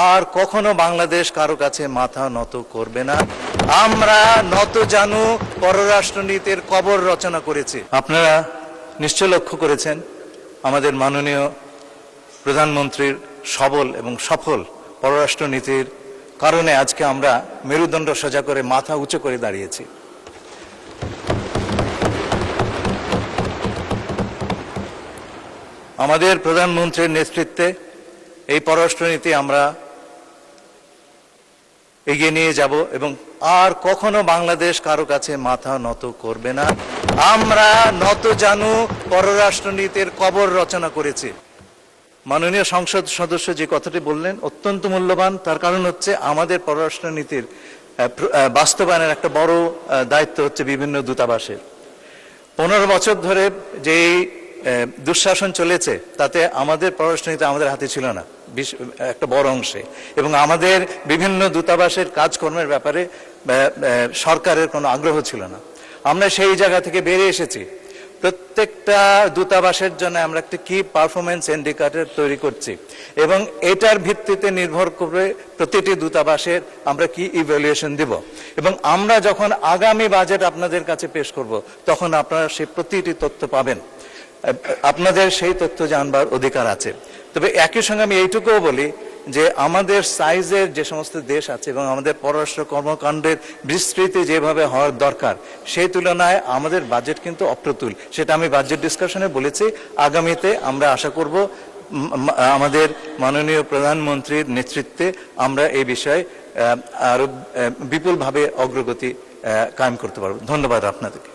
আর কখনো বাংলাদেশ কারো কাছে মাথা নত করবে না। আমরা নত জানু পররাষ্ট্রনীতির কবর রচনা করেছি। আপনারা নিশ্চয় লক্ষ্য করেছেন আমাদের মাননীয় প্রধানমন্ত্রীর সবল এবং সফল পররাষ্ট্রনীতির কারণে আজকে আমরা মেরুদণ্ড সোজা করে মাথা উঁচু করে দাঁড়িয়েছি। আমাদের প্রধানমন্ত্রীর নেতৃত্বে এই পররাষ্ট্রনীতি আমরা এগিয়ে নিয়ে যাব এবং আর কখনো বাংলাদেশ কারো কাছে মাথা নত করবে না। আমরা নত জানু পররাষ্ট্রনীতির কবর রচনা করেছি। মাননীয় সংসদ সদস্য যে কথাটি বললেন অত্যন্ত মূল্যবান, তার কারণ হচ্ছে আমাদের পররাষ্ট্রনীতির বাস্তবায়নের একটা বড় দায়িত্ব হচ্ছে বিভিন্ন দূতাবাসের। 15 বছর ধরে যেই দুঃশাসন চলেছে তাতে আমাদের পররাষ্ট্রনীতি আমাদের হাতে ছিল না একটা বড় অংশে, এবং আমাদের বিভিন্ন দূতাবাসের কাজকর্মের ব্যাপারে সরকারের কোনো আগ্রহ ছিল না। আমরা সেই জায়গা থেকে বেরিয়ে এসেছি। প্রত্যেকটা দূতাবাসের জন্য আমরা একটা কি পারফরমেন্স ইন্ডিকেটর তৈরি করছি এবং এটার ভিত্তিতে নির্ভর করে প্রতিটি দূতাবাসের আমরা কি ইভ্যালুয়েশন দেব, এবং আমরা যখন আগামী বাজেট আপনাদের কাছে পেশ করব তখন আপনারা সেই প্রতিটি তথ্য পাবেন। আপনাদের সেই তথ্য জানবার অধিকার আছে। তবে একই সঙ্গে আমি এইটুকুও বলি যে আমাদের সাইজের যে সমস্ত দেশ আছে এবং আমাদের পররাষ্ট্র কর্মকাণ্ডের বিস্তৃতি যেভাবে হওয়ার দরকার সেই তুলনায় আমাদের বাজেট কিন্তু অপ্রতুল। সেটা আমি বাজেট ডিসকাশনে বলেছি। আগামীতে আমরা আশা করব আমাদের মাননীয় প্রধানমন্ত্রীর নেতৃত্বে আমরা এই বিষয়ে আরো বিপুলভাবে অগ্রগতি কায়েম করতে পারব। ধন্যবাদ আপনাদেরকে।